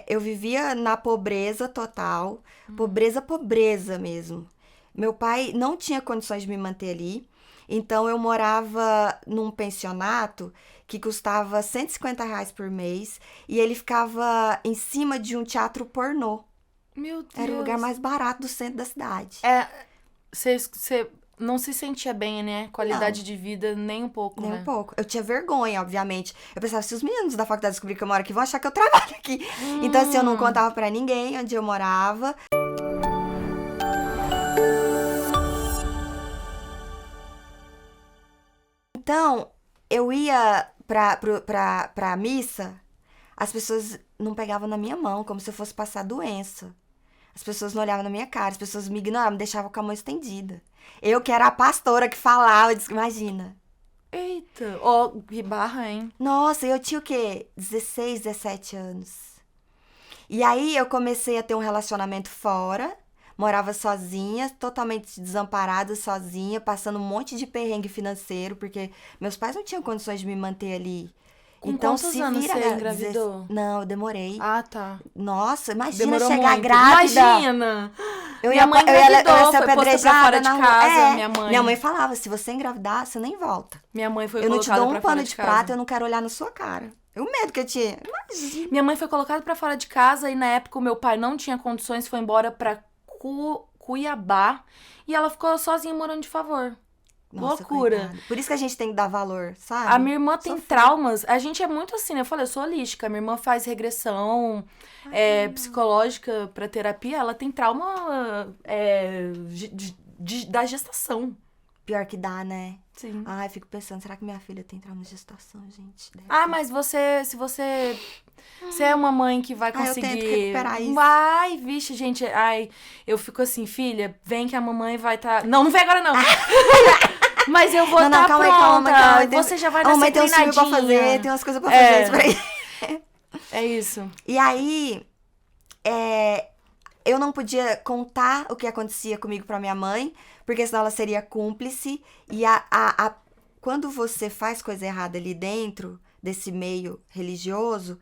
Eu vivia na pobreza total, pobreza mesmo. Meu pai não tinha condições de me manter ali, então eu morava num pensionato que custava R$ 150 por mês e ele ficava em cima de um teatro pornô. Meu Era o lugar Deus. mais barato do centro da cidade. Você não se sentia bem, né? Não, Qualidade de vida nem um pouco, nem um né? pouco. Eu tinha vergonha, obviamente. Eu pensava, se os meninos da faculdade descobrirem que eu moro aqui, vão achar que eu trabalho aqui. Então, assim, eu não Hum. contava pra ninguém onde eu morava. Então, eu ia pra missa, as pessoas não pegavam na minha mão, como se eu fosse passar doença. As pessoas não olhavam na minha cara, as pessoas me ignoravam, me deixavam com a mão estendida. Eu que era a pastora que falava, eu disse, imagina. Eita. Ó, que barra, hein? Nossa, eu tinha o quê? 16, 17 anos. E aí eu comecei a ter um relacionamento fora, morava sozinha, totalmente desamparada, sozinha, passando um monte de perrengue financeiro, porque meus pais não tinham condições de me manter ali. Com Então quantos se anos vira. você engravidou? Não, eu demorei. Ah, tá. Nossa, imagina Demorou chegar muito. grávida. Imagina! Eu Minha ia, mãe eu ia engravidou, ser foi posta pra fora apedrejada de na rua. casa, É, minha minha mãe mãe. falava, se você engravidar, você nem volta. Minha mãe foi Eu não te colocada dou um pra fora pano de de prata, casa. eu não quero olhar na sua cara. É o medo que eu tinha. Imagina. Minha mãe foi colocada pra fora de casa e na época o meu pai não tinha condições, foi embora pra Cuiabá e ela ficou sozinha morando de favor. Nossa, Loucura. coitada. Por isso que a gente tem que dar valor, A sabe? minha irmã tem Sofrer. traumas. A gente é muito assim, né? Eu falei, eu sou holística. Minha irmã faz regressão Ai, que legal. psicológica pra terapia. Ela tem trauma da gestação. Pior que dá, né? Sim. Ai, fico pensando, será que minha filha tem trauma de gestação, gente? Deve Ah, ter. mas se você é uma mãe que vai Ai, eu tento conseguir. recuperar isso. Ai, vixe, gente. Ai, eu fico assim, filha, vem que a mamãe vai estar. Não, não vem agora não. Mas eu vou Não, não, estar calma aí, pronta. calma aí. Você já vai A nascer mamãe tem uns filmes pra fazer, treinadinha. tem umas coisas pra fazer antes pra ir. É isso. E aí, eu não podia contar o que acontecia comigo pra minha mãe, porque senão ela seria cúmplice. E quando você faz coisa errada ali dentro desse meio religioso,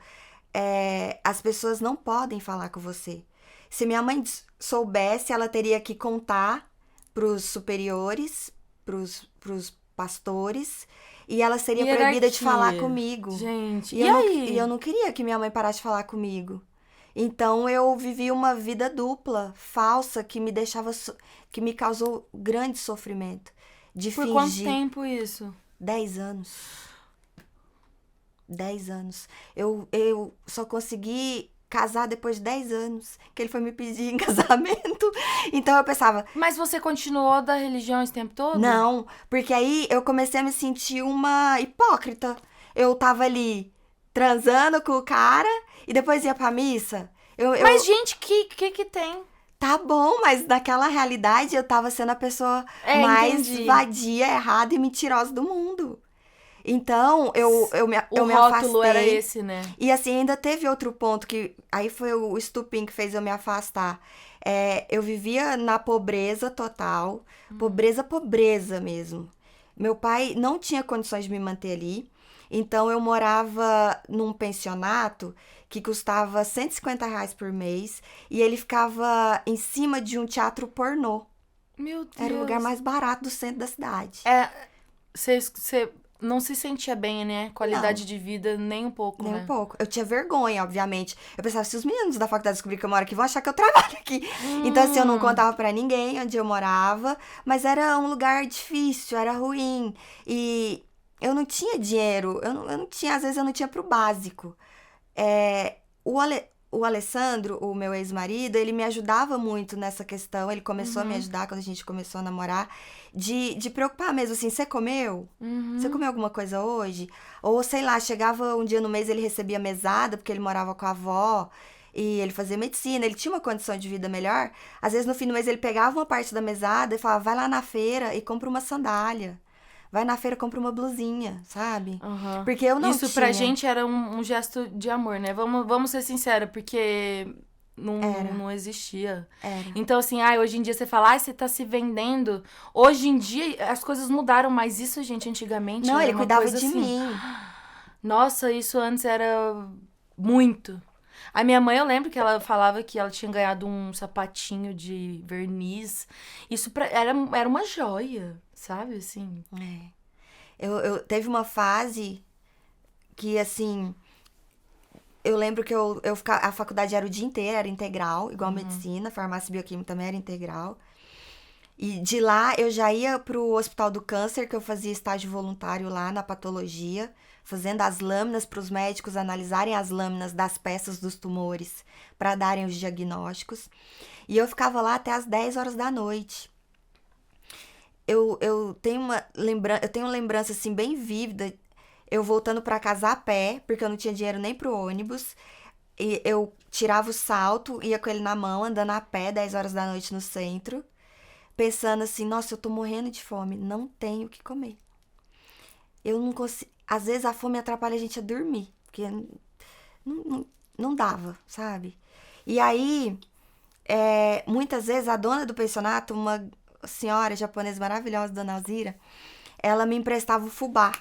as pessoas não podem falar com você. Se minha mãe soubesse, ela teria que contar pros superiores, pros pastores, e ela seria proibida de falar Hierarquia. comigo. Gente, E e e eu aí? não queria que minha mãe parasse de falar comigo. Então eu vivi uma vida dupla, falsa, que me deixava, que me causou grande sofrimento. De Por quanto fingir. tempo isso? 10 anos. 10 anos. Eu só consegui casar depois de 10 anos, que ele foi me pedir em casamento. Então eu pensava, Mas você continuou da religião esse tempo todo? não, porque aí eu comecei a me sentir uma hipócrita. Eu tava ali transando com o cara e depois ia pra missa. Mas, gente, que tem? Tá bom, mas naquela realidade eu tava sendo a pessoa mais Entendi. vadia, errada e mentirosa do mundo. Então, O eu me rótulo era afastei. esse, né? E assim, ainda teve outro ponto que aí foi o estupim que fez eu me afastar. Eu vivia na pobreza total, pobreza mesmo. Meu pai não tinha condições de me manter ali, então eu morava num pensionato que custava R$ 150 por mês e ele ficava em cima de um teatro pornô. Meu Era o lugar Deus. mais barato do centro da cidade. Você não se sentia bem, né? Não. Qualidade de vida nem um pouco, Nem um né? pouco. Eu tinha vergonha, obviamente. Eu pensava, se os meninos da faculdade descobrirem que eu moro aqui, vão achar que eu trabalho aqui. Então, assim, eu não Hum. contava pra ninguém onde eu morava, mas era um lugar difícil, era ruim. E eu não tinha dinheiro, eu não tinha, às vezes eu não tinha pro básico. O Alessandro, o meu ex-marido, ele me ajudava muito nessa questão. Ele começou a me ajudar quando a gente começou a namorar, de preocupar mesmo, assim, você comeu? Você comeu alguma coisa hoje? Ou, sei lá, chegava um dia no mês, ele recebia mesada, porque ele morava com a avó, e ele fazia medicina, ele tinha uma condição de vida melhor. Às vezes, no fim do mês, ele pegava uma parte da mesada e falava, vai lá na feira e compra uma sandália. Vai na feira, compra uma blusinha, sabe? Aham. Porque eu não Isso pra tinha. gente era um gesto de amor, né? Vamos ser sinceros, porque Era, não existia. era. Então, assim, hoje em dia você fala, você tá se vendendo. Hoje em dia as coisas mudaram, mas isso, gente, antigamente Não, era ele uma cuidava coisa de assim. mim. Nossa, isso antes era muito. A minha mãe, eu lembro que ela falava que ela tinha ganhado um sapatinho de verniz. Isso era uma joia, sabe, assim. Teve uma fase que, assim, eu lembro que a faculdade era o dia inteiro, era integral, igual medicina, farmácia e bioquímica também era integral. E de lá eu já ia pro Hospital do Câncer, que eu fazia estágio voluntário lá na patologia, fazendo as lâminas para os médicos analisarem as lâminas das peças dos tumores para darem os diagnósticos. E eu ficava lá até as 10 horas da noite. Eu tenho lembrança assim bem vívida, eu voltando para casa a pé, porque eu não tinha dinheiro nem pro ônibus. E eu tirava o salto, ia com ele na mão, andando a pé, 10 horas da noite no centro, pensando assim, nossa, eu tô morrendo de fome, não tenho o que comer. Eu não consigo. Às vezes a fome atrapalha a gente a dormir, porque não dava, sabe? E aí, muitas vezes a dona do pensionato, uma senhora japonesa maravilhosa, dona Alzira, ela me emprestava o fubá.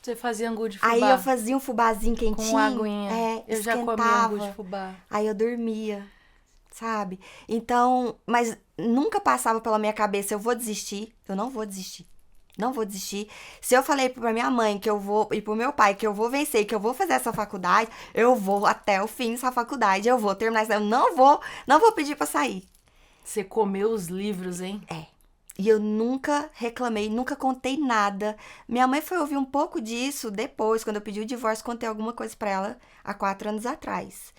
Você fazia angu de fubá? Aí eu fazia um fubazinho quentinho. Com aguinha. Eu esquentava, já comi angu de fubá. Aí eu dormia, sabe? Então, mas nunca passava pela minha cabeça, eu vou desistir. Eu não vou desistir. Não vou desistir. Se eu falei pra minha mãe que eu vou, e pro meu pai que eu vou vencer, que eu vou fazer essa faculdade, eu vou até o fim dessa faculdade, eu vou terminar isso. Eu não vou pedir pra sair. Você comeu os livros, hein? E eu nunca reclamei, nunca contei nada. Minha mãe foi ouvir um pouco disso depois, quando eu pedi o divórcio, contei alguma coisa pra ela há 4 anos atrás.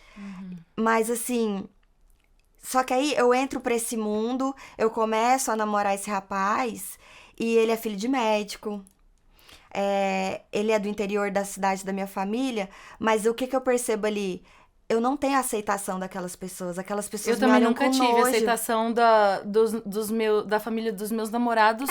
Mas assim, só que aí eu entro pra esse mundo, eu começo a namorar esse rapaz e ele é filho de médico. Ele é do interior da cidade da minha família, mas o que eu percebo ali? Eu não tenho aceitação daquelas pessoas. Aquelas pessoas eu me também olham nunca com tive nojo. aceitação da família dos meus namorados.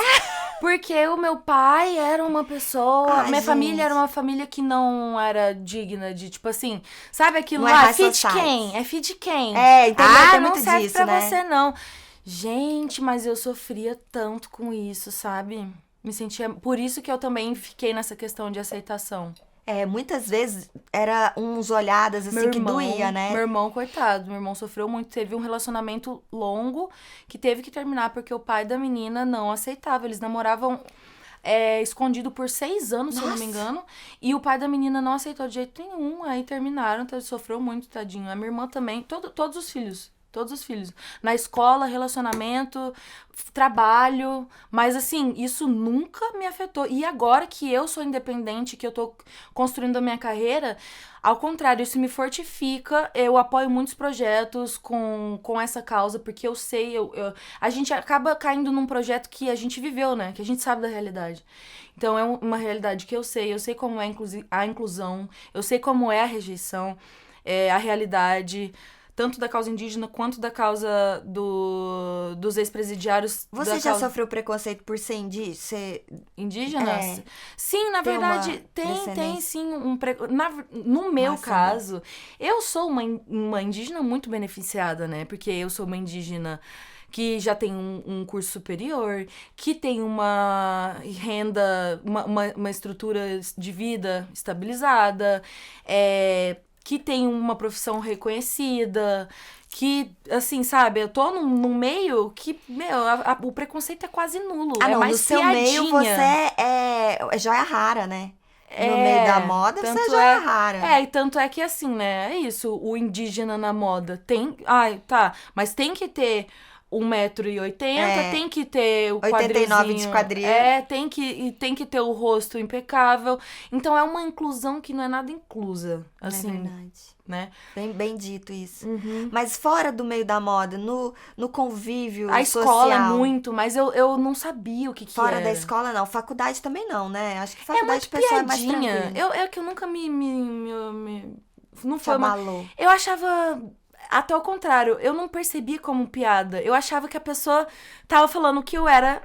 Porque o meu pai era uma pessoa. Minha família era uma família que não era digna de, tipo assim. Sabe aquilo Não lá? é Filho de society. quem? É filho de quem? Entendeu? Tem não muito serve disso, pra né? você, não. Gente, mas eu sofria tanto com isso, sabe? Me sentia. Por isso que eu também fiquei nessa questão de aceitação. Muitas vezes era uns olhadas assim que doía, né? Meu irmão, coitado, meu irmão sofreu muito. Teve um relacionamento longo que teve que terminar porque o pai da menina não aceitava. Eles namoravam escondido por 6 anos, se eu não me engano. E o pai da menina não aceitou de jeito nenhum. Aí terminaram, então ele sofreu muito, tadinho. A minha irmã também, todos os filhos. Todos os filhos. Na escola, relacionamento, trabalho. Mas, assim, isso nunca me afetou. E agora que eu sou independente, que eu tô construindo a minha carreira, ao contrário, isso me fortifica. Eu apoio muitos projetos com essa causa, porque eu sei... a gente acaba caindo num projeto que a gente viveu, né? Que a gente sabe da realidade. Então, é uma realidade que eu sei como é a inclusão, eu sei como é a rejeição, a realidade... Tanto da causa indígena quanto da causa dos ex-presidiários. Você já sofreu preconceito por ser indígena? Sim, na verdade, tem sim um preconceito. No meu caso, eu sou uma indígena muito beneficiada, né? Porque eu sou uma indígena que já tem um curso superior, que tem uma renda, uma estrutura de vida estabilizada, que tem uma profissão reconhecida, que, assim, sabe, eu tô num meio que, o preconceito é quase nulo. Não, mais no seu piadinha. meio você é joia rara, né? No meio da moda você é joia rara. E tanto é que, assim, né, é isso, o indígena na moda tem... tá, mas tem que ter 1,80 m, tem que ter o 89 de quadril. Tem que ter o rosto impecável. Então é uma inclusão que não é nada inclusa, assim. É verdade. Né? Bem dito isso. Mas fora do meio da moda, no convívio social... A escola é muito, mas eu não sabia o que fora era. Da escola, não. Faculdade também não, né? Acho que faculdade é muito pessoal é mais tranquilo. É que eu nunca não Te foi abalou. Eu achava... Até o contrário, eu não percebia como piada. Eu achava que a pessoa tava falando que eu era,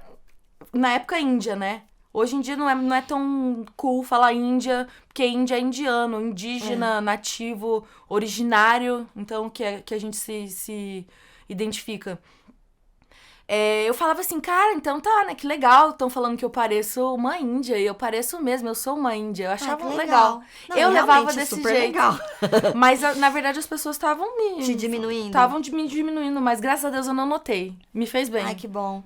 na época, índia, né? Hoje em dia não é tão cool falar índia, porque índia é indiano, indígena, nativo, originário, então que a gente se identifica. eu falava assim, cara, então tá, né? Que legal. Estão falando que eu pareço uma índia. E eu pareço mesmo, eu sou uma índia. Eu achava que legal. Não, Eu levava desse super jeito. legal. Mas, na verdade, as pessoas estavam Te diminuindo? Estavam me diminuindo, mas graças a Deus eu não notei. Me fez bem. Ai, que bom.